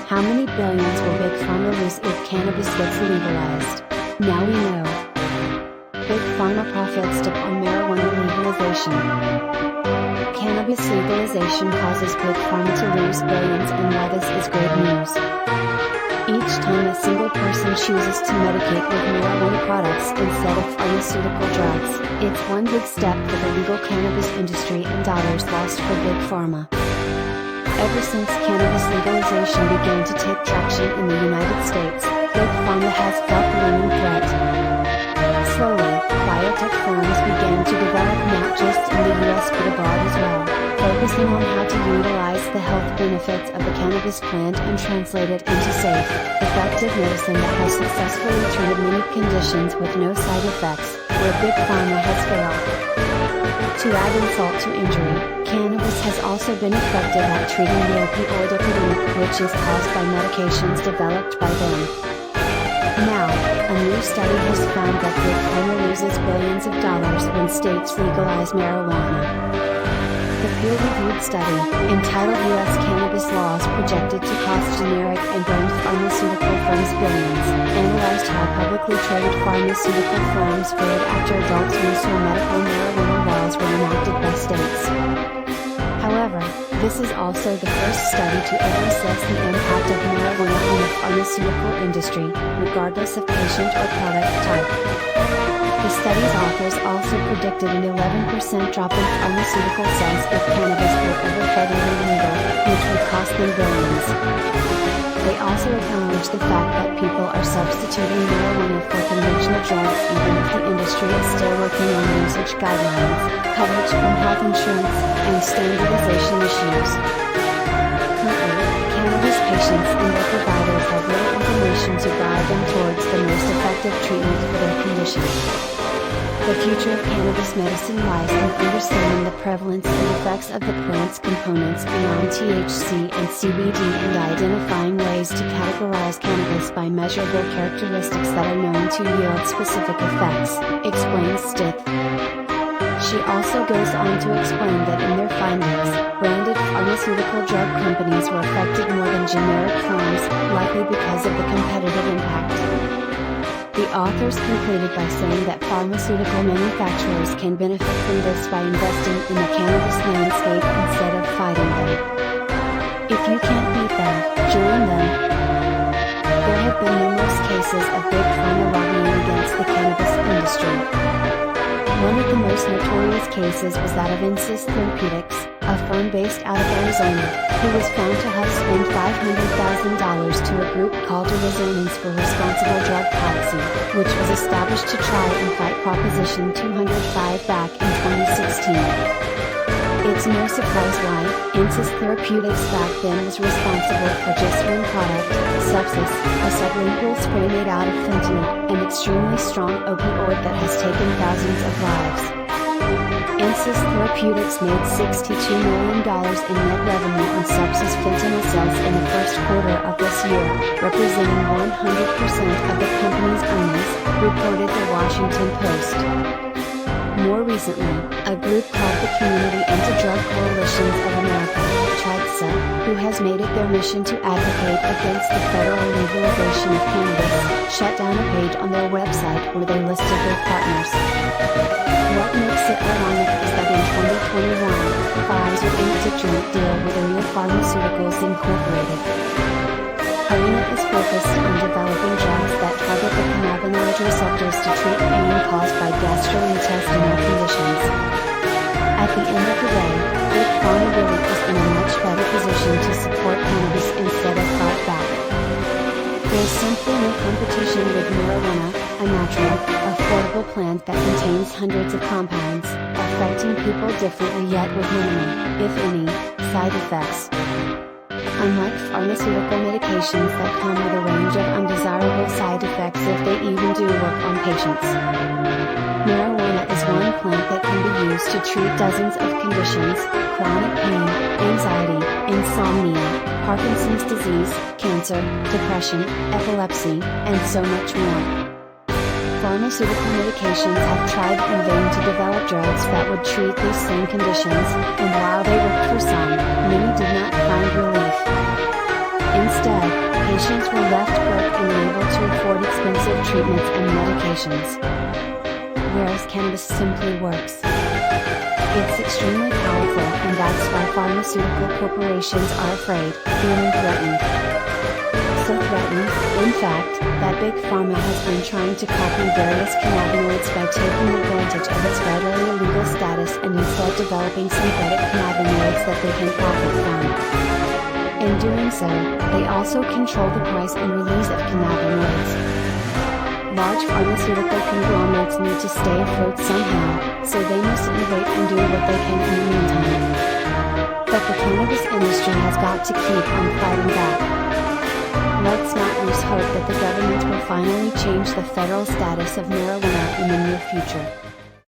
How many billions will Big Pharma lose if cannabis gets legalized? Now we know. Big Pharma profits dip on marijuana legalization. Cannabis legalization causes Big Pharma to lose billions, and why this is great news. Each time a single person chooses to medicate with marijuana products instead of pharmaceutical drugs, it's one big step for the legal cannabis industry and dollars lost for Big Pharma. Ever since cannabis legalization began to take traction in the United States, Big Pharma has felt the looming threat. Slowly, biotech firms began to develop not just in the US but abroad as well, focusing on how to utilize the health benefits of the cannabis plant and translate it into safe, effective medicine that has successfully treated many conditions with no side effects, where Big Pharma has failed. To add insult to injury, cannabis has also been effective at treating the opioid epidemic, which is caused by medications developed by them. Now, a new study has found that Big Pharma loses billions of dollars when states legalize marijuana. The peer-reviewed study, entitled U.S. Cannabis Laws Projected to Cost Generic and Brand Pharmaceutical Firms Billions, analyzed how publicly traded pharmaceutical firms fared after adult use or medical marijuana laws were enacted by states. However, this is also the first study to ever assess the impact of marijuana on the pharmaceutical industry, regardless of patient or product type. The study's authors also predicted an 11% drop in pharmaceutical sales if cannabis were ever federally legal, which would cost them billions. They also acknowledge the fact that people are substituting marijuana for conventional drugs even if the industry is still working on usage guidelines, coverage from health insurance, and standardization issues. Currently, cannabis patients and their providers have little information to guide them towards the most effective treatment for their condition. The future of cannabis medicine lies in understanding the prevalence and effects of the plant's components beyond THC and CBD and identifying ways to categorize cannabis by measurable characteristics that are known to yield specific effects, explains Stith. She also goes on to explain that in their findings, branded pharmaceutical drug companies were affected more than generic firms, likely because of the competitive impact. The authors concluded by saying that pharmaceutical manufacturers can benefit from this by investing in the cannabis landscape instead of fighting them. If you can't beat them, join them. There have been numerous cases of Big Pharma lobbying against the cannabis industry. One of the most notorious cases was that of Insys Therapeutics, a firm based out of Arizona, who was found to have spent $500,000 to a group called Arizonans for Responsible Drug Policy, which was established to try and fight Proposition 205 back in 2016. It's no surprise why Insys Therapeutics back then was responsible for just one product, Sepsis, a sublingual spray made out of fentanyl, an extremely strong opioid that has taken thousands of lives. Insys Therapeutics made $62 million in net revenue on Sepsis fentanyl sales in the first quarter of this year, representing 100% of the company's earnings, reported the Washington Post. More recently, a group called the Community Anti-Drug Coalitions of America, TRICSA, who has made it their mission to advocate against the federal legalization of cannabis, shut down a page on their website where they listed their partners. What makes it ironic is that in 2021, Pfizer inked a joint deal with Arena Pharmaceuticals Incorporated. Arena is focused on developing drugs that target the cannabinoid receptors to treat pain caused by gastrointestinal conditions. At the end of the day, Big Pharma really is in a much better position to support cannabis instead of fight back. There's simply no competition with marijuana, a natural, affordable plant that contains hundreds of compounds, affecting people differently yet with minimal, if any, side effects. Unlike pharmaceutical medications that come with a range of undesirable side effects if they even do work on patients. Marijuana is one plant that can be used to treat dozens of conditions: chronic pain, anxiety, insomnia, Parkinson's disease, cancer, depression, epilepsy, and so much more. Pharmaceutical medications have tried in vain to develop drugs that would treat these same conditions, and while they worked for some, many did not find relief. Instead, patients were left broke and unable to afford expensive treatments and medications. Whereas cannabis simply works. It's extremely powerful, and that's why pharmaceutical corporations are afraid, feeling threatened. So threatened, in fact, that Big Pharma has been trying to copy various cannabinoids by taking advantage of its federally illegal status and instead developing synthetic cannabinoids that they can profit from. In doing so, they also control the price and release of cannabinoids. Large pharmaceutical conglomerates need to stay afloat somehow, so they must innovate and do what they can in the meantime. But the cannabis industry has got to keep on fighting back. Let's not lose hope that the government will finally change the federal status of marijuana in the near future.